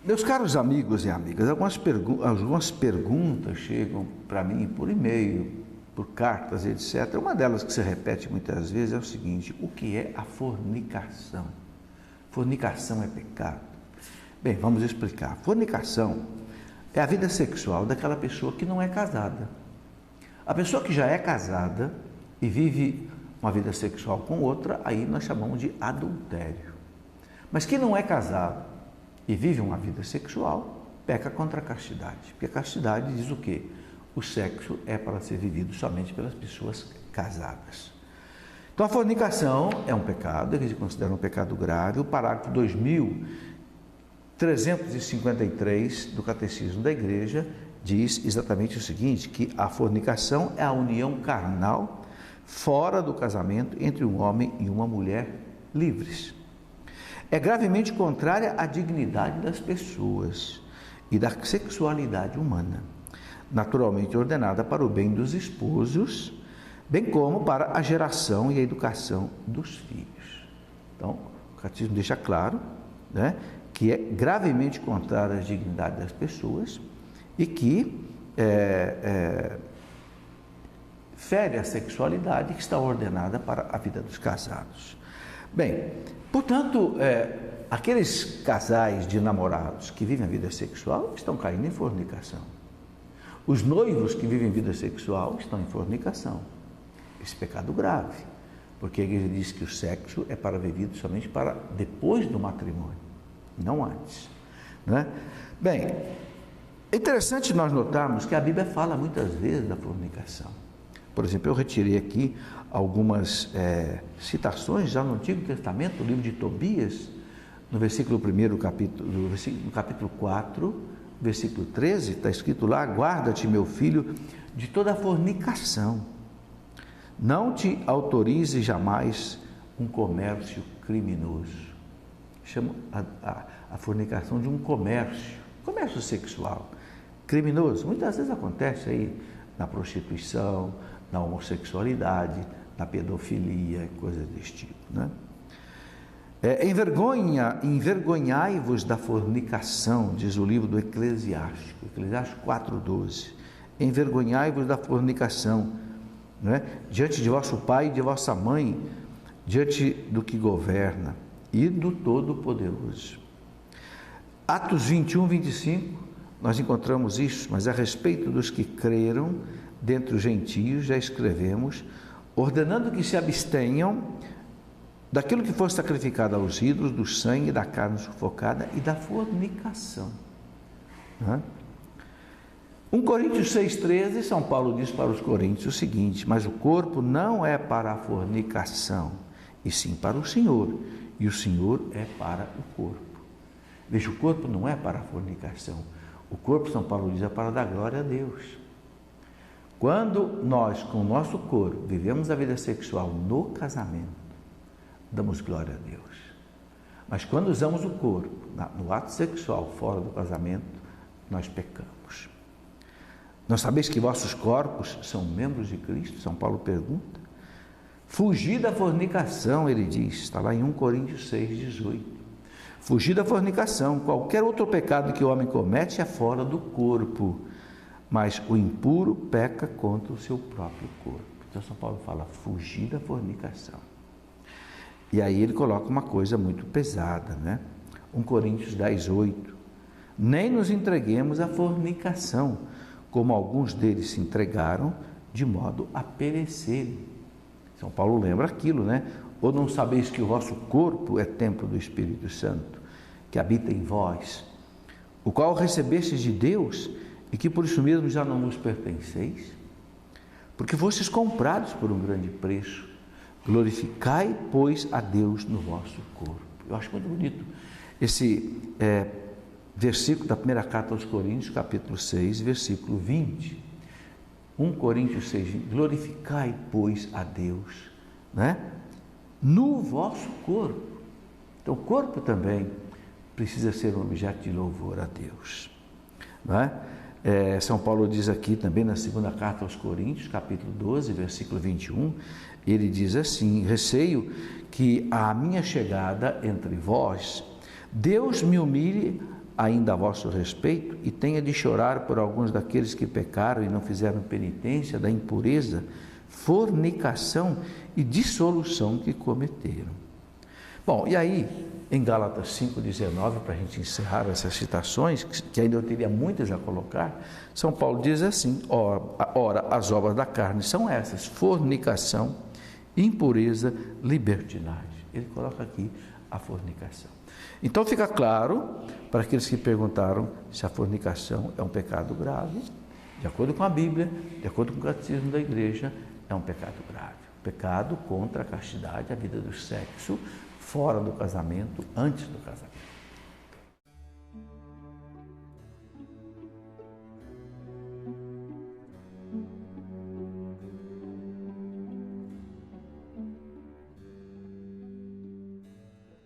Meus caros amigos e amigas, algumas perguntas chegam para mim por e-mail, por cartas, etc. Uma delas que se repete muitas vezes é o seguinte: o que é a fornicação? Fornicação é pecado? Bem, vamos explicar. Fornicação é a vida sexual daquela pessoa que não é casada. A pessoa que já é casada e vive uma vida sexual com outra, aí nós chamamos de adultério. Mas quem não é casado e vive uma vida sexual, peca contra a castidade. Porque a castidade diz o quê? O sexo é para ser vivido somente pelas pessoas casadas. Então a fornicação é um pecado, eles consideram um pecado grave. O parágrafo 2353 do Catecismo da Igreja diz exatamente o seguinte, que a fornicação é a união carnal fora do casamento entre um homem e uma mulher livres. É gravemente contrária à dignidade das pessoas e da sexualidade humana, naturalmente ordenada para o bem dos esposos, bem como para a geração e a educação dos filhos. Então, o Catecismo deixa claro, né, que é gravemente contrária à dignidade das pessoas e que fere a sexualidade que está ordenada para a vida dos casados. Bem, portanto, aqueles casais de namorados que vivem a vida sexual estão caindo em fornicação. Os noivos que vivem vida sexual estão em fornicação. Esse pecado grave, porque a igreja diz que o sexo é para vivido somente para depois do matrimônio, não antes, né? Bem, é interessante nós notarmos que a Bíblia fala muitas vezes da fornicação. Por exemplo, eu retirei aqui algumas citações já no Antigo Testamento, no livro de Tobias, no versículo 1, no capítulo 4, versículo 13, está escrito lá: guarda-te, meu filho, de toda fornicação. Não te autorize jamais um comércio criminoso. Chama a fornicação de um comércio sexual criminoso. Muitas vezes acontece aí na prostituição, na homossexualidade, na pedofilia, coisas desse tipo, né? Envergonhai-vos da fornicação, diz o livro do Eclesiástico 4:12. Envergonhai-vos da fornicação, né? Diante de vosso pai e de vossa mãe, diante do que governa e do Todo-Poderoso. Atos 21, 25, nós encontramos isso, mas a respeito dos que creram dentre os gentios, já escrevemos, ordenando que se abstenham daquilo que for sacrificado aos ídolos, do sangue, da carne sufocada e da fornicação. 1 Coríntios 6,13, São Paulo diz para os coríntios o seguinte: mas o corpo não é para a fornicação, e sim para o Senhor, e o Senhor é para o corpo. Veja, o corpo não é para a fornicação, o corpo, São Paulo diz, é para dar glória a Deus. Quando nós, com o nosso corpo, vivemos a vida sexual no casamento, damos glória a Deus. Mas quando usamos o corpo no ato sexual fora do casamento, nós pecamos. Não sabeis que vossos corpos são membros de Cristo? São Paulo pergunta. Fugir da fornicação, ele diz, está lá em 1 Coríntios 6,18. Fugir da fornicação. Qualquer outro pecado que o homem comete é fora do corpo, mas o impuro peca contra o seu próprio corpo. Então São Paulo fala, fugir da fornicação. E aí ele coloca uma coisa muito pesada, né? 1 Coríntios 10:8. Nem nos entreguemos à fornicação, como alguns deles se entregaram, de modo a perecerem. São Paulo lembra aquilo, né? Ou não sabeis que o vosso corpo é templo do Espírito Santo, que habita em vós, o qual recebestes de Deus, e que por isso mesmo já não vos pertenceis? Porque fostes comprados por um grande preço. Glorificai, pois, a Deus no vosso corpo. Eu acho muito bonito esse versículo da primeira carta aos Coríntios, capítulo 6, versículo 20. 1 Coríntios 6, 20. Glorificai, pois, a Deus, né? No vosso corpo. Então, o corpo também precisa ser um objeto de louvor a Deus, não é? São Paulo diz aqui também na segunda carta aos Coríntios, capítulo 12, versículo 21, ele diz assim: receio que a minha chegada entre vós, Deus me humilhe ainda a vosso respeito, e tenha de chorar por alguns daqueles que pecaram e não fizeram penitência da impureza, fornicação e dissolução que cometeram. Bom, e aí, em Gálatas 5,19, para a gente encerrar essas citações, que ainda eu teria muitas a colocar, São Paulo diz assim: ora, as obras da carne são essas: fornicação, impureza, libertinagem. Ele coloca aqui a fornicação. Então fica claro para aqueles que perguntaram se a fornicação é um pecado grave. De acordo com a Bíblia, de acordo com o catecismo da igreja, é um pecado grave. Pecado contra a castidade, a vida do sexo, fora do casamento, antes do casamento.